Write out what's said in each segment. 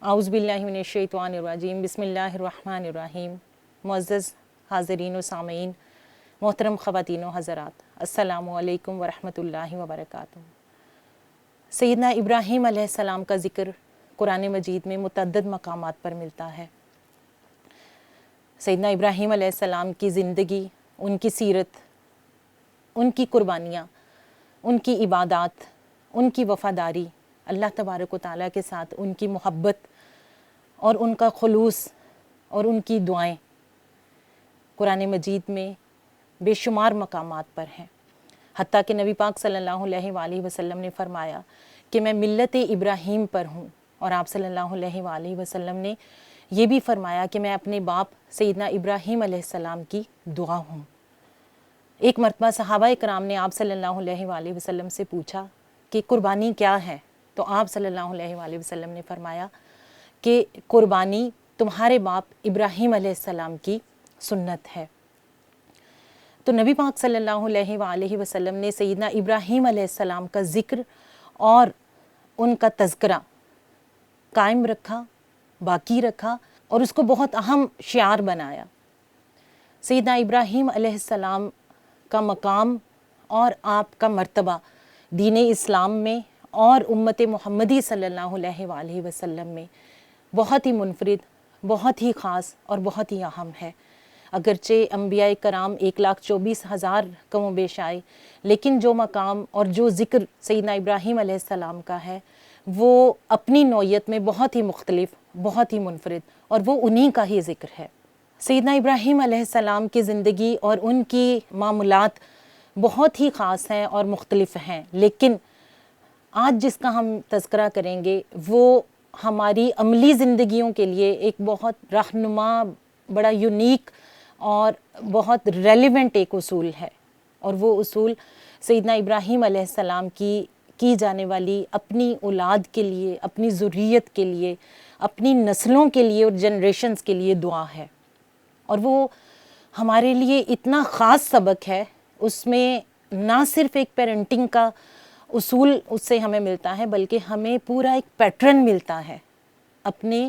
اعوذ باللہ من الشیطان الرجیم، بسم اللہ الرحمن الرحیم۔ معزز حاضرین و سامعین، محترم خواتین و حضرات، السلام علیکم ورحمۃ اللہ وبرکاتہ۔ سیدنا ابراہیم علیہ السلام کا ذکر قرآن مجید میں متعدد مقامات پر ملتا ہے۔ سیدنا ابراہیم علیہ السلام کی زندگی، ان کی سیرت، ان کی قربانیاں، ان کی عبادات، ان کی وفاداری، اللہ تبارک و تعالیٰ کے ساتھ ان کی محبت اور ان کا خلوص اور ان کی دعائیں قرآن مجید میں بے شمار مقامات پر ہیں۔ حتیٰ کہ نبی پاک صلی اللہ علیہ وآلہ وسلم نے فرمایا کہ میں ملت ابراہیم پر ہوں، اور آپ صلی اللہ علیہ وآلہ وسلم نے یہ بھی فرمایا کہ میں اپنے باپ سیدنا ابراہیم علیہ السلام کی دعا ہوں۔ ایک مرتبہ صحابہ کرام نے آپ صلی اللہ علیہ وآلہ وسلم سے پوچھا کہ قربانی کیا ہے؟ تو آپ صلی اللہ علیہ وآلہ وسلم نے فرمایا کہ قربانی تمہارے باپ ابراہیم علیہ السلام کی سنت ہے۔ تو نبی پاک صلی اللہ علیہ وآلہ وسلم نے سیدنا ابراہیم علیہ السلام کا ذکر اور ان کا تذکرہ قائم رکھا، باقی رکھا، اور اس کو بہت اہم شعار بنایا۔ سیدنا ابراہیم علیہ السلام کا مقام اور آپ کا مرتبہ دین اسلام میں اور امت محمدی صلی اللہ علیہ وآلہ وسلم میں بہت ہی منفرد، بہت ہی خاص اور بہت ہی اہم ہے۔ اگرچہ انبیاء کرام 1,24,000 کم و بیش آئے، لیکن جو مقام اور جو ذکر سیدنا ابراہیم علیہ السلام کا ہے وہ اپنی نوعیت میں بہت ہی مختلف، بہت ہی منفرد، اور وہ انہی کا ہی ذکر ہے۔ سیدنا ابراہیم علیہ السلام کی زندگی اور ان کی معمولات بہت ہی خاص ہیں اور مختلف ہیں، لیکن آج جس کا ہم تذکرہ کریں گے وہ ہماری عملی زندگیوں کے لیے ایک بہت رہنما، بڑا یونیک اور بہت ریلیونٹ ایک اصول ہے، اور وہ اصول سیدنا ابراہیم علیہ السلام کی جانے والی اپنی اولاد کے لیے، اپنی ذریت کے لیے، اپنی نسلوں کے لیے اور جنریشنز کے لیے دعا ہے۔ اور وہ ہمارے لیے اتنا خاص سبق ہے، اس میں نہ صرف ایک پیرنٹنگ کا اصول اس سے ہمیں ملتا ہے، بلکہ ہمیں پورا ایک پیٹرن ملتا ہے اپنے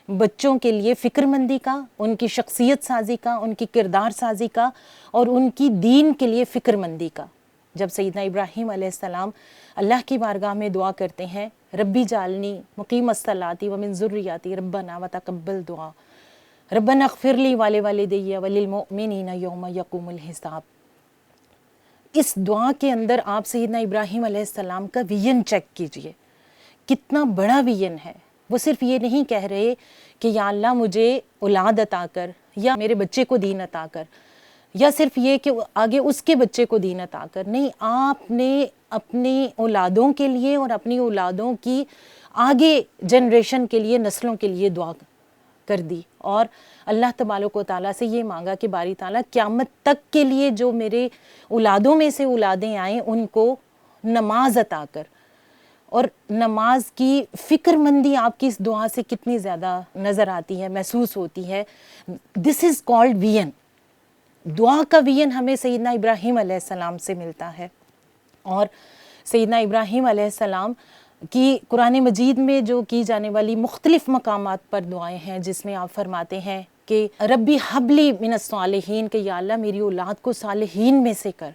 بچوں کے لیے فکر مندی کا، ان کی شخصیت سازی کا، ان کی کردار سازی کا، اور ان کی دین کے لیے فکر مندی کا۔ جب سیدنا ابراہیم علیہ السلام اللہ کی بارگاہ میں دعا کرتے ہیں، ربی جعلنی مقیم الصلاۃ ومن ذریتی ربنا وتقبل دعا، ربنا اغفر لی ولوالدی وللمؤمنین یوم یقوم الحساب، اس دعا کے اندر آپ سیدنا ابراہیم علیہ السلام کا ویژن چیک کیجئے، کتنا بڑا ویژن ہے۔ وہ صرف یہ نہیں کہہ رہے کہ یا اللہ مجھے اولاد عطا کر، یا میرے بچے کو دین عطا کر، یا صرف یہ کہ آگے اس کے بچے کو دین عطا کر، نہیں، آپ نے اپنی اولادوں کے لیے اور اپنی اولادوں کی آگے جنریشن کے لیے، نسلوں کے لیے دعا کر دی، اور اللہ تبارک و تعالیٰ سے یہ مانگا کہ باری تعالیٰ قیامت تک کے لیے جو میرے اولادوں میں سے اولادیں آئیں ان کو نماز عطا کر۔ اور نماز کی فکر مندی آپ کی اس دعا سے کتنی زیادہ نظر آتی ہے، محسوس ہوتی ہے۔ دس از کالڈ ویژن۔ دعا کا ویژن ہمیں سیدنا ابراہیم علیہ السلام سے ملتا ہے، اور سیدنا ابراہیم علیہ السلام کی قرآن مجید میں جو کی جانے والی مختلف مقامات پر دعائیں ہیں، جس میں آپ فرماتے ہیں کہ ربی حبلی من الصالحین، کہ یا اللہ میری اولاد کو صالحین میں سے کر،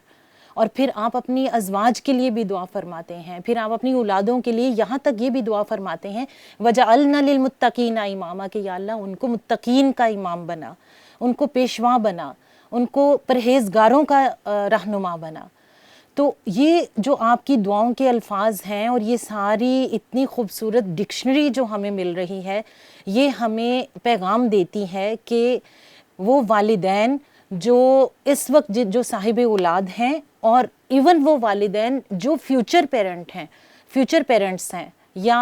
اور پھر آپ اپنی ازواج کے لیے بھی دعا فرماتے ہیں، پھر آپ اپنی اولادوں کے لیے یہاں تک یہ بھی دعا فرماتے ہیں وَجَعَلْنَا لِلْمُتَّقِينَ اماما، کہ یا اللہ ان کو متقین کا امام بنا، ان کو پیشوا بنا، ان کو پرہیزگاروں کا رہنما بنا۔ تو یہ جو آپ کی دعاؤں کے الفاظ ہیں، اور یہ ساری اتنی خوبصورت ڈکشنری جو ہمیں مل رہی ہے، یہ ہمیں پیغام دیتی ہے کہ وہ والدین جو اس وقت جو صاحب اولاد ہیں، اور ایون وہ والدین جو فیوچر پیرنٹس ہیں یا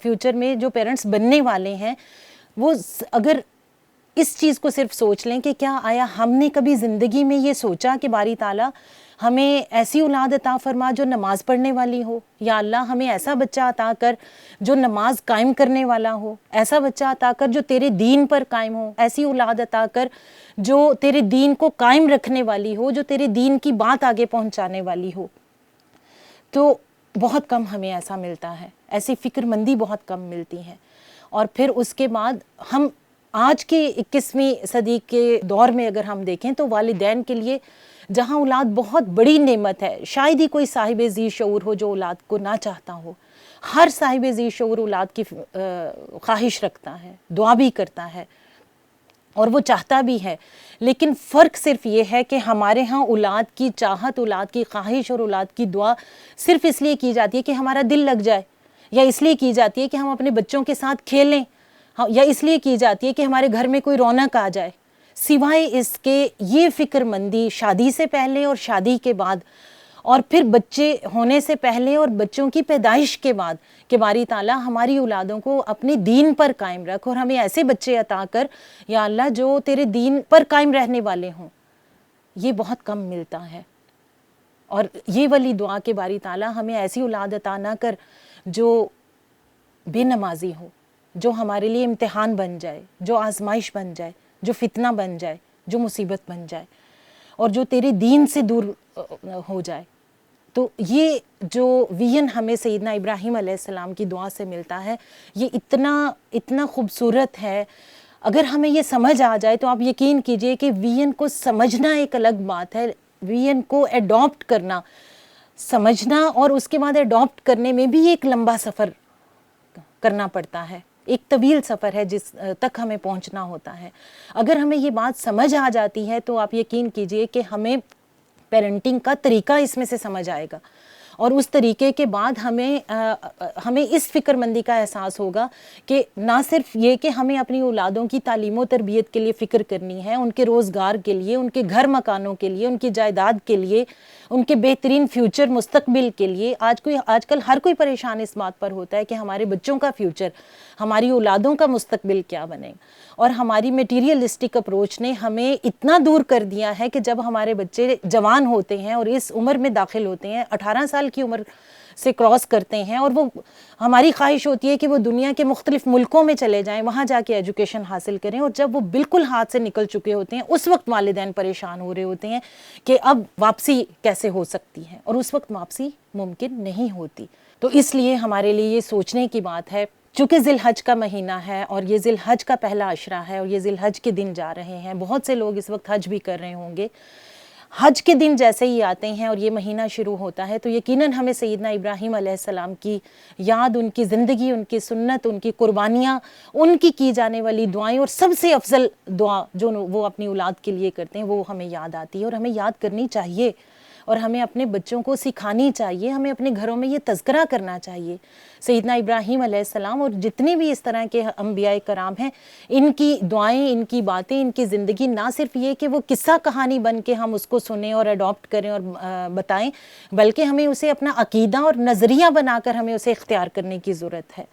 فیوچر میں جو پیرنٹس بننے والے ہیں، وہ اگر اس چیز کو صرف سوچ لیں کہ کیا آیا ہم نے کبھی زندگی میں یہ سوچا کہ باری تعالیٰ ہمیں ایسی اولاد عطا فرما جو نماز پڑھنے والی ہو، یا اللہ ہمیں ایسا بچہ عطا کر جو نماز قائم کرنے والا ہو، ایسا بچہ عطا کر جو تیرے دین پر قائم ہو، ایسی اولاد عطا کر جو تیرے دین کو قائم رکھنے والی ہو، جو تیرے دین کی بات آگے پہنچانے والی ہو۔ تو بہت کم ہمیں ایسا ملتا ہے، ایسی فکر مندی بہت کم ملتی ہے۔ اور پھر اس کے بعد ہم آج کے 21ویں صدی کے دور میں اگر ہم دیکھیں تو والدین کے لیے جہاں اولاد بہت بڑی نعمت ہے، شاید ہی کوئی صاحب ذی شعور ہو جو اولاد کو نہ چاہتا ہو، ہر صاحب ذی شعور اولاد کی خواہش رکھتا ہے، دعا بھی کرتا ہے اور وہ چاہتا بھی ہے، لیکن فرق صرف یہ ہے کہ ہمارے ہاں اولاد کی چاہت، اولاد کی خواہش اور اولاد کی دعا صرف اس لیے کی جاتی ہے کہ ہمارا دل لگ جائے، یا اس لیے کی جاتی ہے کہ ہم اپنے بچوں کے ساتھ کھیلیں، یا اس لیے کی جاتی ہے کہ ہمارے گھر میں کوئی رونق آ جائے، سوائے اس کے یہ فکر مندی شادی سے پہلے اور شادی کے بعد اور پھر بچے ہونے سے پہلے اور بچوں کی پیدائش کے بعد کہ باری تعالیٰ ہماری اولادوں کو اپنے دین پر قائم رکھ اور ہمیں ایسے بچے عطا کر یا اللہ جو تیرے دین پر قائم رہنے والے ہوں، یہ بہت کم ملتا ہے۔ اور یہ والی دعا کہ باری تعالیٰ ہمیں ایسی اولاد عطا نہ کر جو بے نمازی ہو، جو ہمارے لیے امتحان بن جائے، جو آزمائش بن جائے، جو فتنہ بن جائے، جو مصیبت بن جائے اور جو تیرے دین سے دور ہو جائے۔ تو یہ جو ویژن ہمیں سیدنا ابراہیم علیہ السلام کی دعا سے ملتا ہے، یہ اتنا خوبصورت ہے۔ اگر ہمیں یہ سمجھ آ جائے تو آپ یقین کیجئے کہ ویژن کو سمجھنا ایک الگ بات ہے، ویژن کو ایڈاپٹ کرنا، سمجھنا اور اس کے بعد ایڈاپٹ کرنے میں بھی ایک لمبا سفر کرنا پڑتا ہے، ایک طویل سفر ہے جس تک ہمیں پہنچنا ہوتا ہے۔ اگر ہمیں یہ بات سمجھ آ جاتی ہے تو آپ یقین کیجئے کہ ہمیں پیرنٹنگ کا طریقہ اس میں سے سمجھ آئے گا، اور اس طریقے کے بعد ہمیں اس فکر مندی کا احساس ہوگا کہ نہ صرف یہ کہ ہمیں اپنی اولادوں کی تعلیم و تربیت کے لیے فکر کرنی ہے، ان کے روزگار کے لیے، ان کے گھر مکانوں کے لیے، ان کی جائیداد کے لیے، ان کے بہترین فیوچر مستقبل کے لیے۔ آج کل ہر کوئی پریشان اس بات پر ہوتا ہے کہ ہمارے بچوں کا فیوچر، ہماری اولادوں کا مستقبل کیا بنے گا، اور ہماری میٹیریلسٹک اپروچ نے ہمیں اتنا دور کر دیا ہے کہ جب ہمارے بچے جوان ہوتے ہیں اور اس عمر میں داخل ہوتے ہیں، 18 سال کی عمر سے کراس کرتے ہیں، اور وہ ہماری خواہش ہوتی ہے کہ وہ دنیا کے مختلف ملکوں میں چلے جائیں، وہاں جا کے ایجوکیشن حاصل کریں، اور جب وہ بالکل ہاتھ سے نکل چکے ہوتے ہیں اس وقت والدین پریشان ہو رہے ہوتے ہیں کہ اب واپسی کیسے ہو سکتی ہے، اور اس وقت واپسی ممکن نہیں ہوتی۔ تو اس لیے ہمارے لیے یہ سوچنے کی بات ہے، چونکہ ذی الحج کا مہینہ ہے اور یہ ذی الحج کا پہلا عشرہ ہے اور یہ ذی الحج کے دن جا رہے ہیں، بہت سے لوگ اس وقت حج بھی کر رہے ہوں گے۔ حج کے دن جیسے ہی آتے ہیں اور یہ مہینہ شروع ہوتا ہے تو یقیناً ہمیں سیدنا ابراہیم علیہ السلام کی یاد، ان کی زندگی، ان کی سنت، ان کی قربانیاں، ان کی جانے والی دعائیں، اور سب سے افضل دعا جو وہ اپنی اولاد کے لیے کرتے ہیں وہ ہمیں یاد آتی ہے، اور ہمیں یاد کرنی چاہیے، اور ہمیں اپنے بچوں کو سکھانی چاہیے، ہمیں اپنے گھروں میں یہ تذکرہ کرنا چاہیے۔ سیدنا ابراہیم علیہ السلام اور جتنے بھی اس طرح کے انبیاء کرام ہیں، ان کی دعائیں، ان کی باتیں، ان کی زندگی نہ صرف یہ کہ وہ قصہ کہانی بن کے ہم اس کو سنیں اور اڈاپٹ کریں اور بتائیں، بلکہ ہمیں اسے اپنا عقیدہ اور نظریہ بنا کر ہمیں اسے اختیار کرنے کی ضرورت ہے،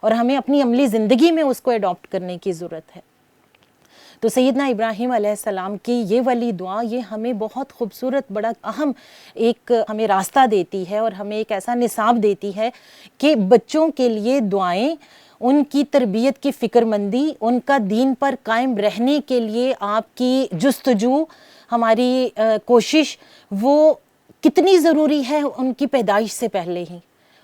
اور ہمیں اپنی عملی زندگی میں اس کو اڈاپٹ کرنے کی ضرورت ہے۔ تو سیدنا ابراہیم علیہ السلام کی یہ والی دعا، یہ ہمیں بہت خوبصورت، بڑا اہم ایک ہمیں راستہ دیتی ہے، اور ہمیں ایک ایسا نصاب دیتی ہے کہ بچوں کے لیے دعائیں، ان کی تربیت کی فکر مندی، ان کا دین پر قائم رہنے کے لیے آپ کی جستجو، ہماری کوشش، وہ کتنی ضروری ہے ان کی پیدائش سے پہلے ہی،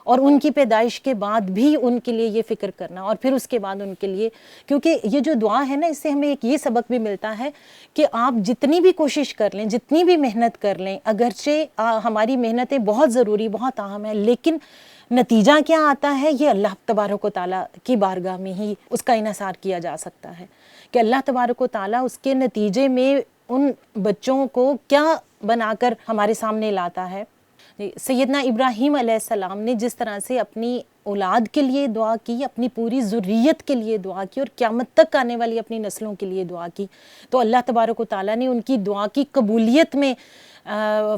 اور ان کی پیدائش کے بعد بھی ان کے لیے یہ فکر کرنا، اور پھر اس کے بعد ان کے لیے، کیونکہ یہ جو دعا ہے نا، اس سے ہمیں ایک یہ سبق بھی ملتا ہے کہ آپ جتنی بھی کوشش کر لیں، جتنی بھی محنت کر لیں، اگرچہ ہماری محنتیں بہت ضروری، بہت اہم ہیں، لیکن نتیجہ کیا آتا ہے یہ اللہ تبارک و تعالیٰ کی بارگاہ میں ہی اس کا انحصار کیا جا سکتا ہے کہ اللہ تبارک و تعالیٰ اس کے نتیجے میں ان بچوں کو کیا بنا کر ہمارے سامنے لاتا ہے۔ سیدنا ابراہیم علیہ السلام نے جس طرح سے اپنی اولاد کے لیے دعا کی، اپنی پوری ذریت کے لیے دعا کی، اور قیامت تک آنے والی اپنی نسلوں کے لیے دعا کی، تو اللہ تبارک و تعالیٰ نے ان کی دعا کی قبولیت میں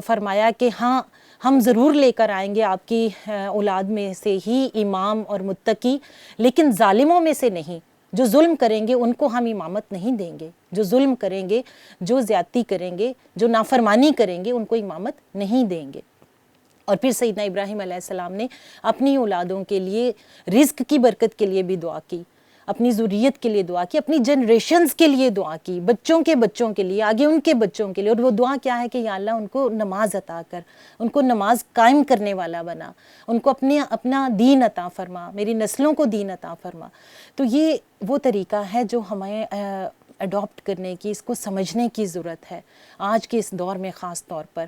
فرمایا کہ ہاں، ہم ضرور لے کر آئیں گے آپ کی اولاد میں سے ہی امام اور متقی، لیکن ظالموں میں سے نہیں۔ جو ظلم کریں گے ان کو ہم امامت نہیں دیں گے، جو ظلم کریں گے، جو زیادتی کریں گے، جو نافرمانی کریں گے، ان کو امامت نہیں دیں گے۔ اور پھر سیدنا ابراہیم علیہ السلام نے اپنی اولادوں کے لیے رزق کی برکت کے لیے بھی دعا کی، اپنی ذریت کے لیے دعا کی، اپنی جنریشنز کے لیے دعا کی، بچوں کے لیے، آگے ان کے بچوں کے لیے. اور وہ دعا کیا ہے کہ یا اللہ ان کو نماز عطا کر، ان کو نماز قائم کرنے والا بنا، ان کو اپنا دین عطا فرما، میری نسلوں کو دین عطا فرما. تو یہ وہ طریقہ ہے جو ہمیں اڈاپٹ کرنے کی، اس کو سمجھنے کی ضرورت ہے آج کے اس دور میں خاص طور پر.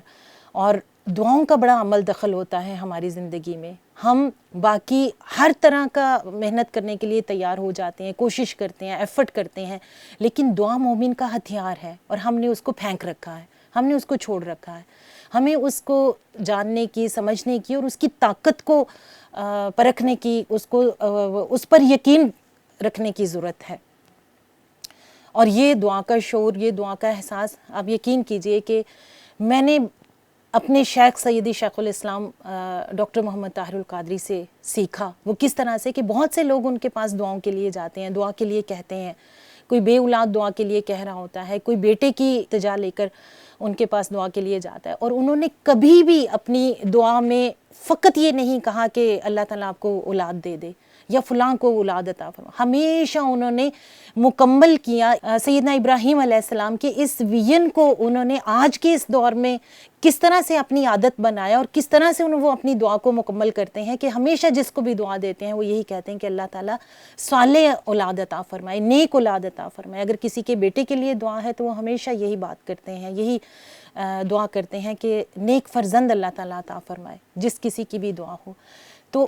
اور دعاؤں کا بڑا عمل دخل ہوتا ہے ہماری زندگی میں. ہم باقی ہر طرح کا محنت کرنے کے لیے تیار ہو جاتے ہیں، کوشش کرتے ہیں، ایفرٹ کرتے ہیں، لیکن دعا مومن کا ہتھیار ہے اور ہم نے اس کو پھینک رکھا ہے، ہم نے اس کو چھوڑ رکھا ہے. ہمیں اس کو جاننے کی، سمجھنے کی اور اس کی طاقت کو پرکھنے کی، اس پر یقین رکھنے کی ضرورت ہے. اور یہ دعا کا شعور، یہ دعا کا احساس، آپ یقین کیجئے کہ میں نے اپنے شیخ سیدی شیخ الاسلام ڈاکٹر محمد طاہر القادری سے سیکھا. وہ کس طرح سے کہ بہت سے لوگ ان کے پاس دعاؤں کے لیے جاتے ہیں، دعا کے لیے کہتے ہیں. کوئی بے اولاد دعا کے لیے کہہ رہا ہوتا ہے، کوئی بیٹے کی التجا لے کر ان کے پاس دعا کے لیے جاتا ہے، اور انہوں نے کبھی بھی اپنی دعا میں فقط یہ نہیں کہا کہ اللہ تعالیٰ آپ کو اولاد دے دے یا فلاں کو اولاد عطا فرما. ہمیشہ انہوں نے مکمل کیا سیدنا ابراہیم علیہ السلام کے اس ویژن کو. انہوں نے آج کے اس دور میں کس طرح سے اپنی عادت بنایا اور کس طرح سے وہ اپنی دعا کو مکمل کرتے ہیں کہ ہمیشہ جس کو بھی دعا دیتے ہیں وہ یہی کہتے ہیں کہ اللہ تعالیٰ صالح اولاد عطا فرمائے، نیک اولاد عطا فرمائے. اگر کسی کے بیٹے کے لیے دعا ہے تو وہ ہمیشہ یہی بات کرتے ہیں، یہی دعا کرتے ہیں کہ نیک فرزند اللہ تعالیٰ عطا فرمائے، جس کسی کی بھی دعا ہو. تو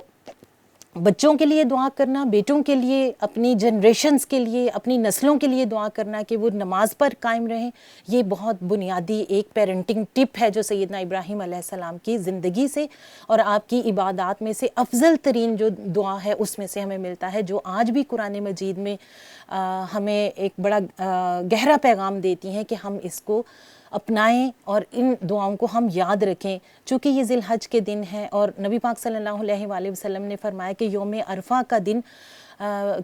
بچوں کے لیے دعا کرنا، بیٹوں کے لیے، اپنی جنریشنز کے لیے، اپنی نسلوں کے لیے دعا کرنا کہ وہ نماز پر قائم رہیں، یہ بہت بنیادی ایک پیرنٹنگ ٹپ ہے جو سیدنا ابراہیم علیہ السلام کی زندگی سے اور آپ کی عبادات میں سے افضل ترین جو دعا ہے اس میں سے ہمیں ملتا ہے، جو آج بھی قرآن مجید میں ہمیں ایک بڑا گہرا پیغام دیتی ہیں کہ ہم اس کو اپنائیں اور ان دعاؤں کو ہم یاد رکھیں. چونکہ یہ ذی الحج کے دن ہے اور نبی پاک صلی اللہ علیہ وآلہ وسلم نے فرمایا کہ یوم عرفہ کا دن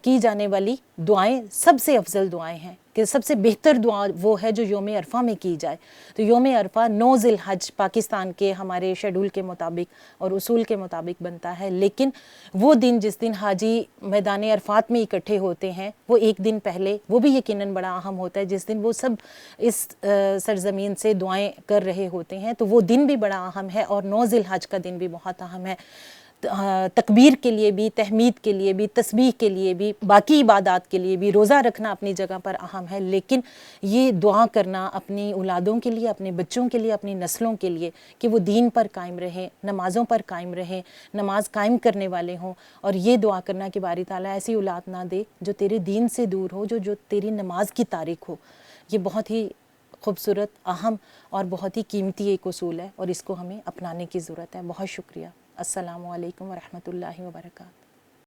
کی جانے والی دعائیں سب سے افضل دعائیں ہیں، کہ سب سے بہتر دعا وہ ہے جو یوم عرفہ میں کی جائے. تو یوم عرفہ 9 ذی الحج پاکستان کے ہمارے شیڈول کے مطابق اور اصول کے مطابق بنتا ہے، لیکن وہ دن جس دن حاجی میدان عرفات میں اکٹھے ہوتے ہیں وہ ایک دن پہلے، وہ بھی یقیناً بڑا اہم ہوتا ہے، جس دن وہ سب اس سرزمین سے دعائیں کر رہے ہوتے ہیں. تو وہ دن بھی بڑا اہم ہے اور 9 ذی الحج کا دن بھی بہت اہم ہے، تکبیر کے لیے بھی، تحمید کے لیے بھی، تسبیح کے لیے بھی، باقی عبادات کے لیے بھی. روزہ رکھنا اپنی جگہ پر اہم ہے، لیکن یہ دعا کرنا اپنی اولادوں کے لیے، اپنے بچوں کے لیے، اپنی نسلوں کے لیے کہ وہ دین پر قائم رہیں، نمازوں پر قائم رہیں، نماز قائم کرنے والے ہوں. اور یہ دعا کرنا کہ باری تعالیٰ ایسی اولاد نہ دے جو تیرے دین سے دور ہو، جو تیری نماز کی تارک ہو. یہ بہت ہی خوبصورت، اہم اور بہت ہی قیمتی ایک اصول ہے اور اس کو ہمیں اپنانے کی ضرورت ہے. بہت شکریہ. السلام علیکم ورحمۃ اللہ وبرکاتہ.